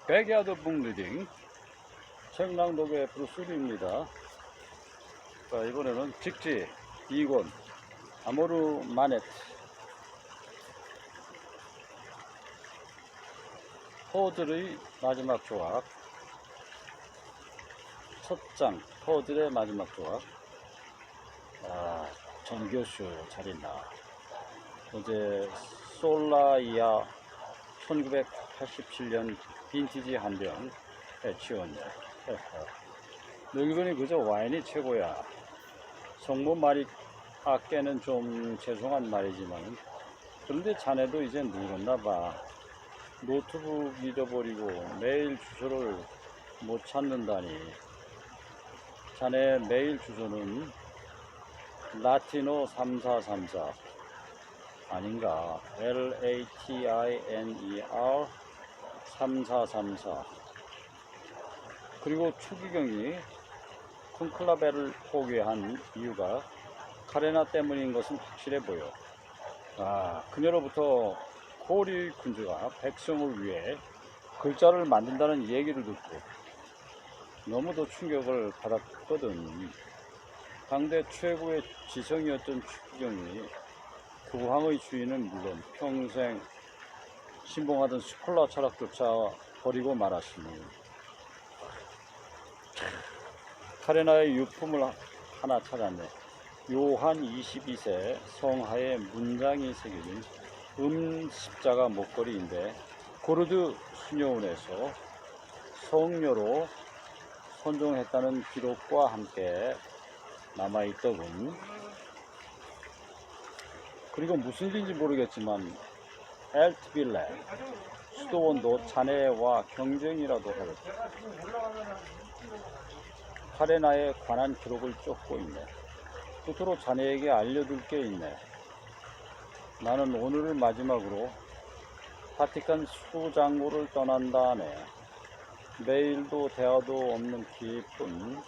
백야드 북리딩 청량독의 브루스리입니다. 자, 이번에는 직지 2권 아모르 마네트 퍼즐의 마지막 조각, 첫 장 퍼즐의 마지막 조각. 전교수 잘 있나. 어제 솔라이아 1987년 빈티지 한병 해치웠네. 너희들이 그저 와인이 최고야. 성모 말이 아께는 좀 죄송한 말이지만, 그런데 자네도 이제 늙었나봐. 노트북 잊어버리고 메일 주소를 못 찾는다니. 자네 메일 주소는 라티노 3434 아닌가? LATINER 3434. 그리고 추기경이 콘클라베를 포기한 이유가 카레나 때문인 것은 확실해 보여. 그녀로부터 코리 군주가 백성을 위해 글자를 만든다는 얘기를 듣고 너무도 충격을 받았거든. 당대 최고의 지성이었던 추기경이 교황의 주의는 물론 평생 신봉하던 스콜라 철학조차 버리고 말았으니, 카레나의 유품을 하나 찾았네. 요한 22세 성하에 문장이 새겨진 십자가 목걸이인데, 고르드 수녀원에서 성녀로 선종했다는 기록과 함께 남아있더군. 그리고 무슨 일인지 모르겠지만 엘트빌레 수도원도 자네와 경쟁이라도 하겠다. 카레나에 관한 기록을 쫓고 있네. 끝으로 자네에게 알려둘 게 있네. 나는 오늘을 마지막으로 바티칸 수장고를 떠난다네. 내일도 대화도 없는 깊은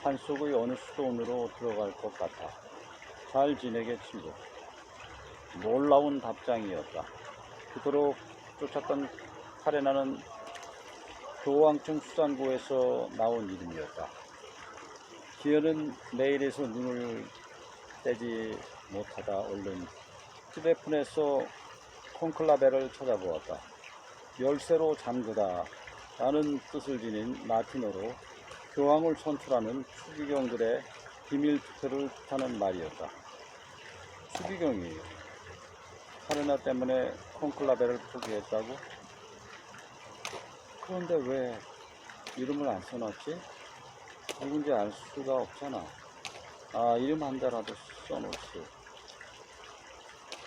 산속의 어느 수도원으로 들어갈 것 같아. 잘 지내게 친구. 놀라운 답장이었다. 그토록 쫓았던 카레나는 교황청 수장고에서 나온 이름이었다. 기어는 메일에서 눈을 떼지 못하다 얼른 휴대폰에서 콘클라베를 찾아보았다. 열쇠로 잠그다 라는 뜻을 지닌 라틴어로 교황을 선출하는 추기경들의 비밀 투표를 뜻하는 말이었다. 추기경이 카레나 때문에 콘클라베를 포기했다고? 그런데 왜 이름을 안 써놨지? 누군지 알 수가 없잖아. 이름 한 자라도 써놓지.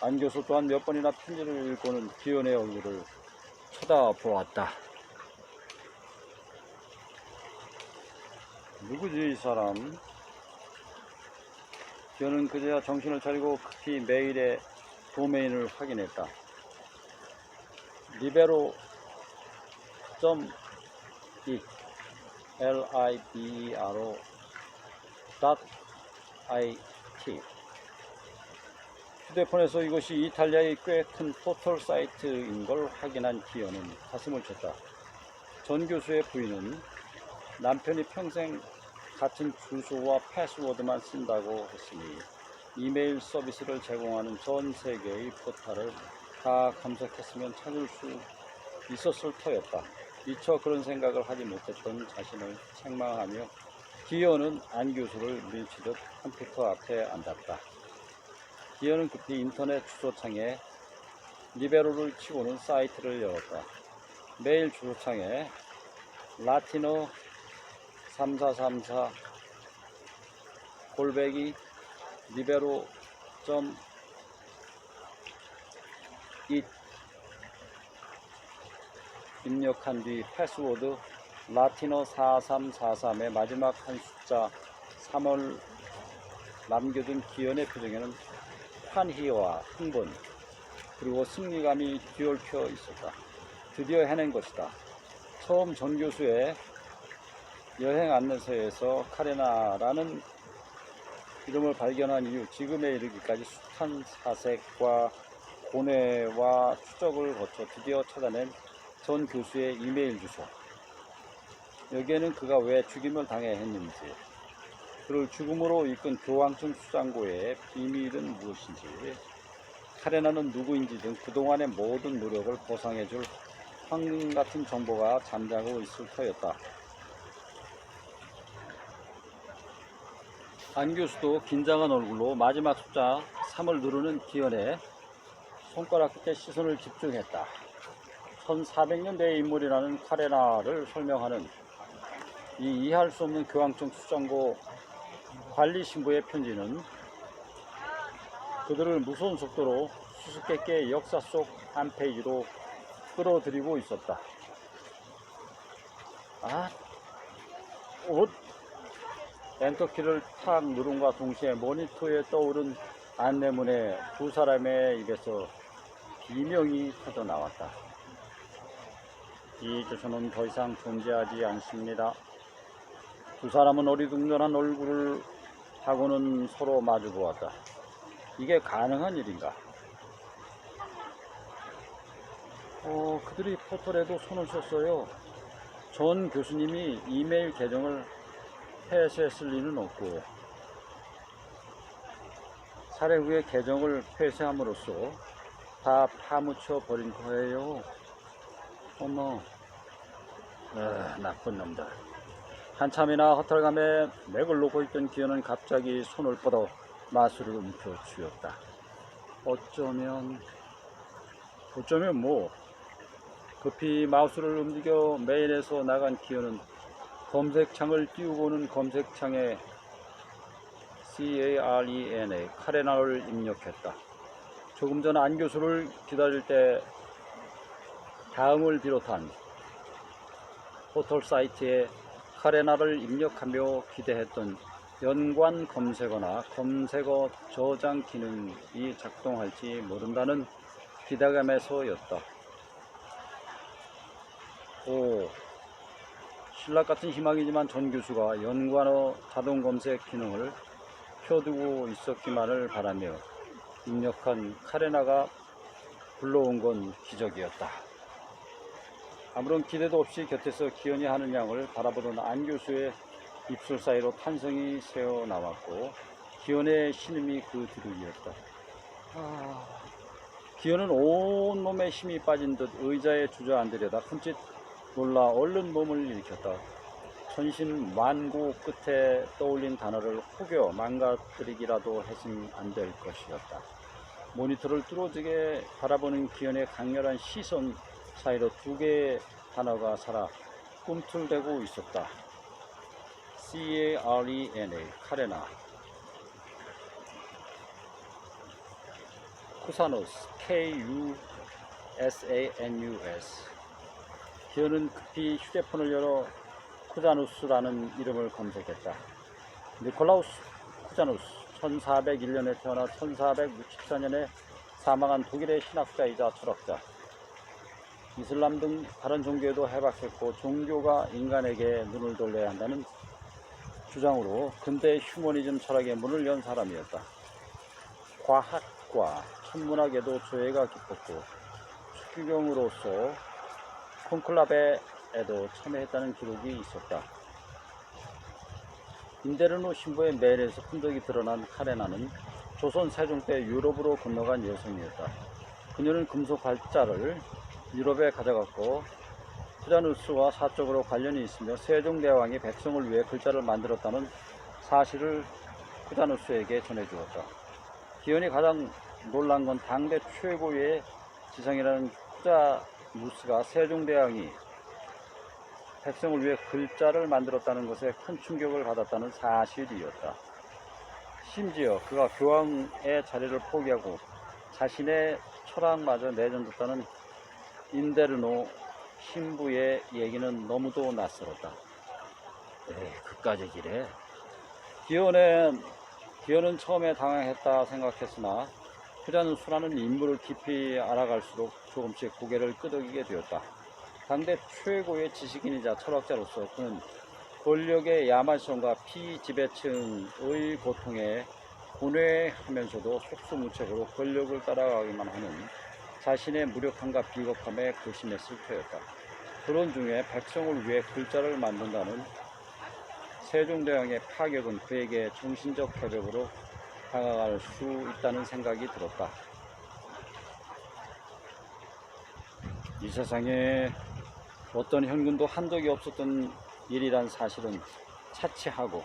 안 교수 또한 몇 번이나 편지를 읽고는 기현의 얼굴을 쳐다보았다. 누구지 이 사람? 기현은 그제야 정신을 차리고 급히 메일의 도메인을 확인했다. 리베로 .it libero.it. 휴대폰에서 이것이 이탈리아의 꽤 큰 포털 사이트인 걸 확인한 기현은 가슴을 쳤다. 전 교수의 부인은 남편이 평생 같은 주소와 패스워드만 쓴다고 했으니 이메일 서비스를 제공하는 전 세계의 포털을 다 검색했으면 찾을 수 있었을 터였다. 미처 그런 생각을 하지 못했던 자신을 책망하며 기현은 안 교수를 밀치듯 컴퓨터 앞에 앉았다. 기현은 급히 인터넷 주소창에 리베로를 치고는 사이트를 열었다. 메일 주소창에 라티노 3434 골뱅이 libero.it 입력한 뒤 패스워드 라티노 4343의 마지막 한 숫자 3을 남겨둔 기현의 표정에는 환희와 흥분 그리고 승리감이 뒤얽혀 있었다. 드디어 해낸 것이다. 처음 전 교수의 여행 안내서에서 카레나라는 이름을 발견한 이후 지금에 이르기까지 숱한 사색과 고뇌와 추적을 거쳐 드디어 찾아낸 전 교수의 이메일 주소. 여기에는 그가 왜 죽임을 당해야 했는지, 그를 죽음으로 이끈 교황청 수장고의 비밀은 무엇인지, 카레나는 누구인지 등 그동안의 모든 노력을 보상해줄 황금 같은 정보가 잠자고 있을 터였다. 안 교수도 긴장한 얼굴로 마지막 숫자 3을 누르는 기현에 손가락 끝에 시선을 집중했다. 1400년대의 인물이라는 카레나를 설명하는 이 이해할 수 없는 교황청 수장고 관리 신부의 편지는 그들을 무서운 속도로 수수께끼의 역사 속 한 페이지로 끌어들이고 있었다. 엔터키를 탁 누름과 동시에 모니터에 떠오른 안내문에 두 사람의 입에서 비명이 터져 나왔다. 이 주소는 더 이상 존재하지 않습니다. 두 사람은 어리둥절한 얼굴을 하고는 서로 마주 보았다. 이게 가능한 일인가? 그들이 포털에도 손을 썼어요. 전 교수님이 이메일 계정을 폐쇄했을 리는 없고, 살해 후에 계정을 폐쇄함으로써 다 파묻혀 버린 거예요. 어머, 나쁜 놈들. 한참이나 허탈감에 맥을 놓고 있던 기현은 갑자기 손을 뻗어 마술을 움켜 쥐었다. 어쩌면 뭐. 급히 마우스를 움직여 메일에서 나간 기현은 검색창을 띄우고는 검색창에 CARENA 카레나를 입력했다. 조금 전 안 교수를 기다릴 때 다음을 비롯한 포털 사이트에 카레나를 입력하며 기대했던 연관 검색어나 검색어 저장 기능이 작동할지 모른다는 기대감에서였다. 신락 같은 희망이지만 전 교수가 연관어 자동 검색 기능을 켜두고 있었기만을 바라며 입력한 카레나가 불러온 건 기적이었다. 아무런 기대도 없이 곁에서 기현이 하는 양을 바라보던 안 교수의 입술 사이로 탄성이 새어 나왔고 기현의 신음이 그 뒤를 이었다. 기현은 온몸에 힘이 빠진 듯 의자에 주저앉으려다 흠칫 놀라 얼른 몸을 일으켰다. 천신만고 끝에 떠올린 단어를 혹여 망가뜨리기라도 해서는 안 될 것이었다. 모니터를 뚫어지게 바라보는 기현의 강렬한 시선 사이로 두 개의 단어가 살아 꿈틀대고 있었다. CARENA 카레나, 쿠사누스 KUSANUS. 기현은 급히 휴대폰을 열어 쿠자누스라는 이름을 검색했다. 니콜라우스 쿠자누스, 1401년에 태어나 1464년에 사망한 독일의 신학자이자 철학자. 이슬람 등 다른 종교에도 해박했고 종교가 인간에게 눈을 돌려야 한다는 주장으로 근대 휴머니즘 철학의 문을 연 사람이었다. 과학과 천문학에도 조예가 깊었고 축구경으로서 콘클라베에도 참여했다는 기록이 있었다. 인데르노 신부의 메일에서 흔적이 드러난 카레나는 조선 세종 때 유럽으로 건너간 여성이었다. 그녀는 금속 발자를 유럽에 가져갔고 쿠자누스와 사적으로 관련이 있으며 세종대왕이 백성을 위해 글자를 만들었다는 사실을 쿠자누스에게 전해주었다. 기현이 가장 놀란 건 당대 최고의 지성이라는 쿠자누스가 세종대왕이 백성을 위해 글자를 만들었다는 것에 큰 충격을 받았다는 사실이었다. 심지어 그가 교황의 자리를 포기하고 자신의 철학마저 내던졌다는 인데르노 신부의 얘기는 너무도 낯설었다. 그까지 기래. 기현은 처음에 당황했다 생각했으나 쿠자누스라는 인물을 깊이 알아갈수록 조금씩 고개를 끄덕이게 되었다. 당대 최고의 지식인이자 철학자로서 그는 권력의 야만성과 피지배층의 고통에 고뇌하면서도 속수무책으로 권력을 따라가기만 하는 자신의 무력함과 비겁함에 고심했을 터였다. 그런 중에 백성을 위해 글자를 만든다는 세종대왕의 파격은 그에게 정신적 협약으로 다가갈 수 있다는 생각이 들었다. 이 세상에 어떤 현군도 한 적이 없었던 일이란 사실은 차치하고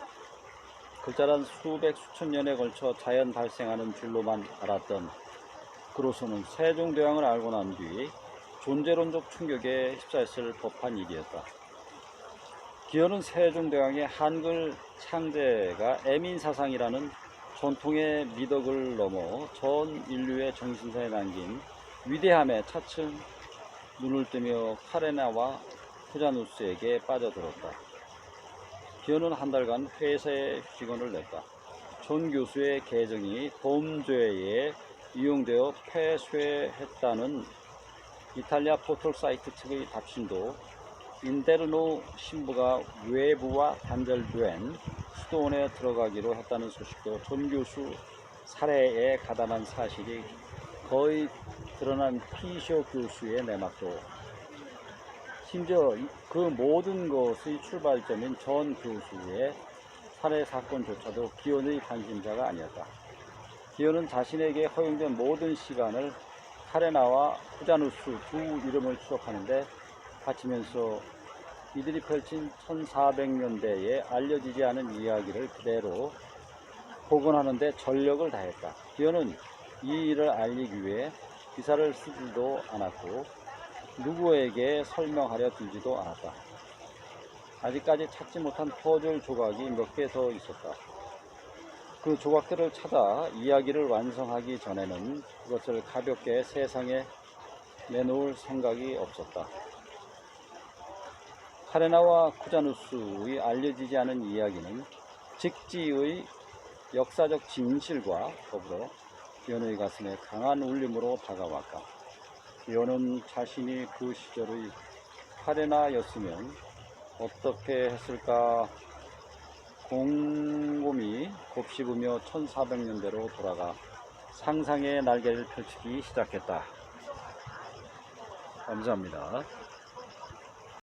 글자란 수백 수천 년에 걸쳐 자연 발생하는 줄로만 알았던 그로서는 세종대왕을 알고 난 뒤 존재론적 충격에 휩싸였을 법한 일이었다. 기어는 세종대왕의 한글 창제가 애민사상이라는 전통의 미덕을 넘어 전 인류의 정신사에 남긴 위대함에 차츰 눈을 뜨며 카레나와 후자누스에게 빠져들었다. 기어는 한 달간 회사에 휴직원을 냈다. 존 교수의 계정이 범죄에 이용되어 폐쇄했다는 이탈리아 포털 사이트 측의 답신도 인테르노 신부가 외부와 단절된 수도원에 들어가기로 했다는 소식도 존 교수 살해에 가담한 사실이 거의 드러난 피셔 교수의 내막도 심지어 그 모든 것의 출발점인 전 교수의 살해 사건조차도 기원의 관심사가 아니었다. 기원은 자신에게 허용된 모든 시간을 카레나와 후자누스 두 이름을 추적하는데 바치면서 이들이 펼친 1400년대에 알려지지 않은 이야기를 그대로 복원하는 데 전력을 다했다. 기어는 이 일을 알리기 위해 기사를 쓰지도 않았고 누구에게 설명하려 들지도 않았다. 아직까지 찾지 못한 퍼즐 조각이 몇 개 더 있었다. 그 조각들을 찾아 이야기를 완성하기 전에는 그것을 가볍게 세상에 내놓을 생각이 없었다. 카레나와 쿠자누스의 알려지지 않은 이야기는 직지의 역사적 진실과 더불어 기현의 가슴에 강한 울림으로 다가왔다. 기현은 자신이 그 시절의 카레나였으면 어떻게 했을까 곰곰이 곱씹으며 1400년대로 돌아가 상상의 날개를 펼치기 시작했다. 감사합니다.